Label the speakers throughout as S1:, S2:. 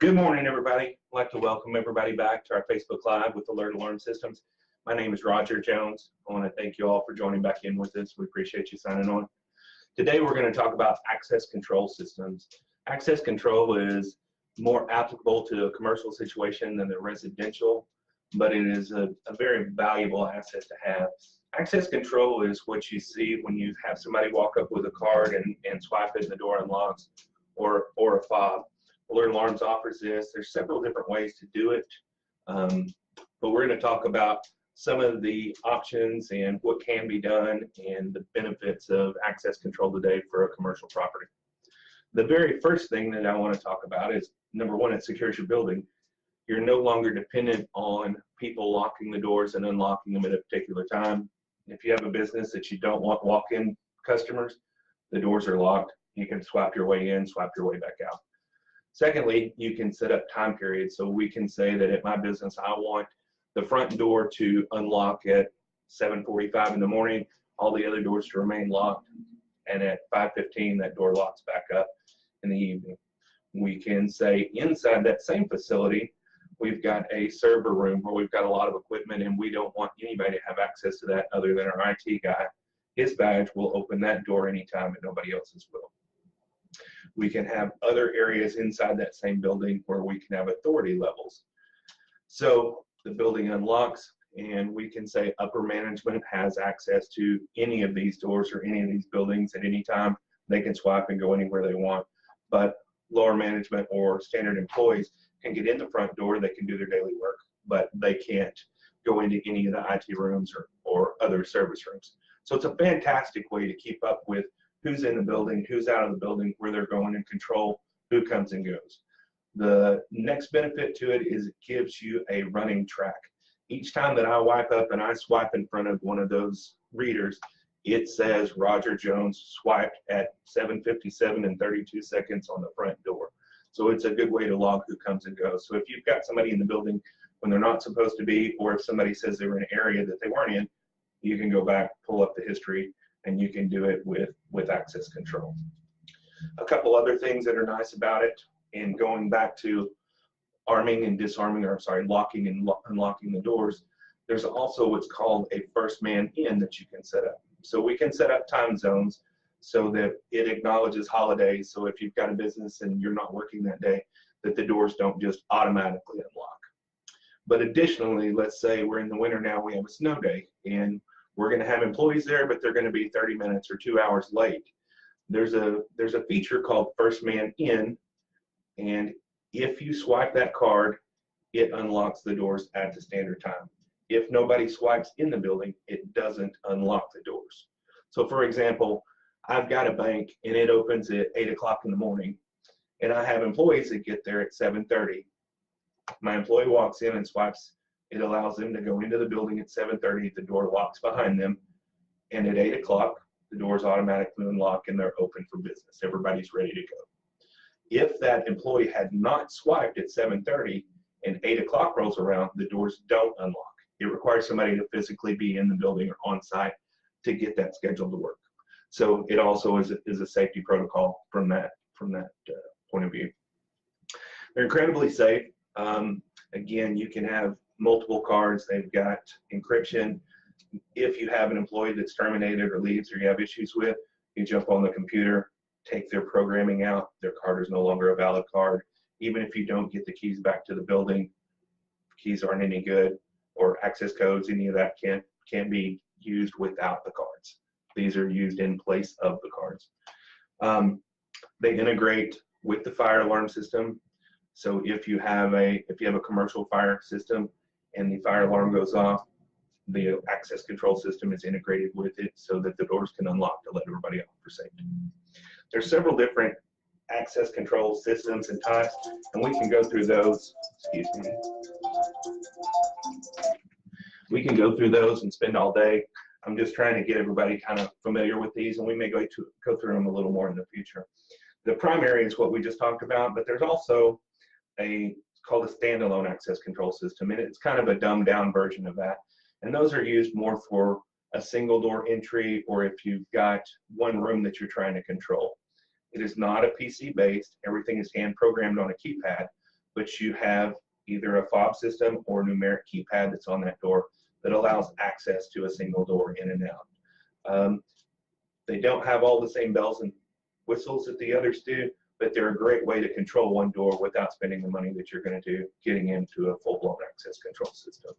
S1: Good morning, everybody. I'd like to welcome everybody back to our Facebook Live with Alert Alarm Systems. My name is Roger Jones. I want to thank you all for joining back in with us. We appreciate you signing on. Today we're going to talk about access control systems. Access control is more applicable to a commercial situation than the residential, but it is a very valuable asset to have. Access control is what you see when you have somebody walk up with a card and swipe it and the door unlocks, or a fob. Alert Alarms offers this. There's several different ways to do it, but we're going to talk about some of the options and what can be done and the benefits of access control today for a commercial property. The very first thing that I want to talk about is, number one, it secures your building. You're no longer dependent on people locking the doors and unlocking them at a particular time. If you have a business that you don't want walk-in customers, the doors are locked. You can swipe your way in, swipe your way back out. Secondly, you can set up time periods. So we can say that at my business, I want the front door to unlock at 7:45 in the morning, all the other doors to remain locked, and at 5:15 that door locks back up in the evening. We can say inside that same facility, we've got a server room where we've got a lot of equipment and we don't want anybody to have access to that other than our IT guy. His badge will open that door anytime and nobody else's will. We can have other areas inside that same building where we can have authority levels. So the building unlocks and we can say upper management has access to any of these doors or any of these buildings at any time. They can swipe and go anywhere they want. But lower management or standard employees can get in the front door, they can do their daily work, but they can't go into any of the IT rooms or other service rooms. So it's a fantastic way to keep up with who's in the building, who's out of the building, where they're going, and control who comes and goes. The next benefit to it is it gives you a running track. Each time that I wipe up and I swipe in front of one of those readers, it says Roger Jones swiped at 7:57 and 32 seconds on the front door. So it's a good way to log who comes and goes. So if you've got somebody in the building when they're not supposed to be, or if somebody says they were in an area that they weren't in, you can go back, pull up the history, and you can do it with access control. A couple other things that are nice about it, and going back to arming and disarming, or sorry, locking and unlocking the doors, there's also what's called a first man in that you can set up. So we can set up time zones so that it acknowledges holidays. So if you've got a business and you're not working that day, that the doors don't just automatically unlock. But additionally, let's say we're in the winter now, we have a snow day, and we're going to have employees there, but they're going to be 30 minutes or 2 hours late. There's a feature called First Man In, and if you swipe that card, it unlocks the doors at the standard time. If nobody swipes in the building, it doesn't unlock the doors. So for example, I've got a bank and it opens at 8 o'clock in the morning, and I have employees that get there at 7:30. My employee walks in and swipes. It allows them to go into the building at 7:30, the door locks behind them, and at 8 o'clock, the doors automatically unlock and they're open for business. Everybody's ready to go. If that employee had not swiped at 7:30 and 8 o'clock rolls around, the doors don't unlock. It requires somebody to physically be in the building or on site to get that scheduled to work. So it also is a safety protocol from that point of view. They're incredibly safe. Again, you can have multiple cards. They've got encryption. If you have an employee that's terminated or leaves or you have issues with, you jump on the computer, take their programming out. Their card is no longer a valid card. Even if you don't get the keys back to the building, keys aren't any good, or access codes, any of that can't be used without the cards. These are used in place of the cards. They integrate with the fire alarm system. So if you have a commercial fire system and the fire alarm goes off, the access control system is integrated with it so that the doors can unlock to let everybody out for safety. There's several different access control systems and types, and we can go through those. Excuse me. We can go through those and spend all day. I'm just trying to get everybody kind of familiar with these, and we may go through them a little more in the future. The primary is what we just talked about, but there's also called a standalone access control system, and it's kind of a dumbed down version of that. And those are used more for a single door entry, or if you've got one room that you're trying to control. It is not a PC based. Everything is hand programmed on a keypad, but you have either a fob system or a numeric keypad that's on that door that allows access to a single door in and out. They don't have all the same bells and whistles that the others do, but they're a great way to control one door without spending the money that you're going to do getting into a full-blown access control system.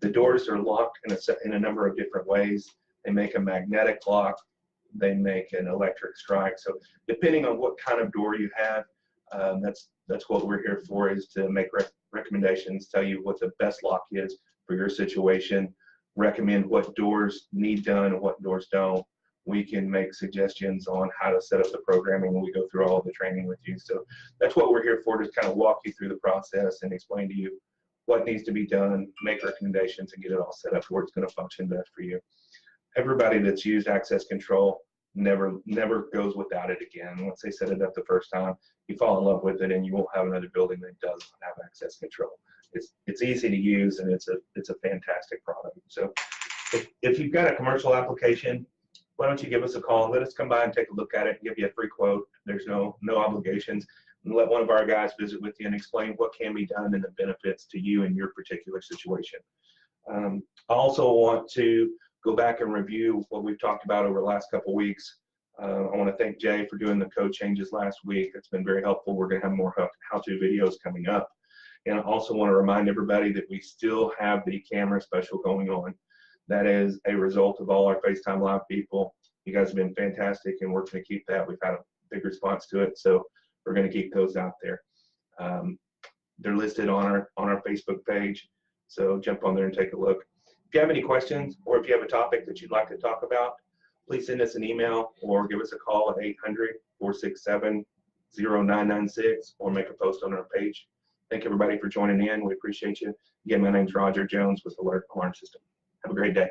S1: The doors are locked in a number of different ways. They make a magnetic lock. They make an electric strike. So depending on what kind of door you have, that's what we're here for, is to make recommendations, tell you what the best lock is for your situation, recommend what doors need done and what doors don't. We can make suggestions on how to set up the programming when we go through all of the training with you. So that's what we're here for, to kind of walk you through the process and explain to you what needs to be done, make recommendations, and get it all set up where it's going to function best for you. Everybody that's used access control never goes without it again. Once they set it up the first time, you fall in love with it, and you won't have another building that doesn't have access control. It's easy to use, and it's a fantastic product. So if you've got a commercial application, why don't you give us a call and let us come by and take a look at it and give you a free quote. There's no obligations. And let one of our guys visit with you and explain what can be done and the benefits to you in your particular situation. I also want to go back and review what we've talked about over the last couple weeks. I want to thank Jay for doing the code changes last week. It's been very helpful. We're going to have more how-to videos coming up. And I also want to remind everybody that we still have the camera special going on. That is a result of all our FaceTime Live people. You guys have been fantastic, and we're going to keep that. We've had a big response to it, so we're going to keep those out there. They're listed on our Facebook page, so jump on there and take a look. If you have any questions, or if you have a topic that you'd like to talk about, please send us an email or give us a call at 800-467-0996, or make a post on our page. Thank everybody for joining in. We appreciate you. Again, my name's Roger Jones with Alert Alarm System. Have a great day.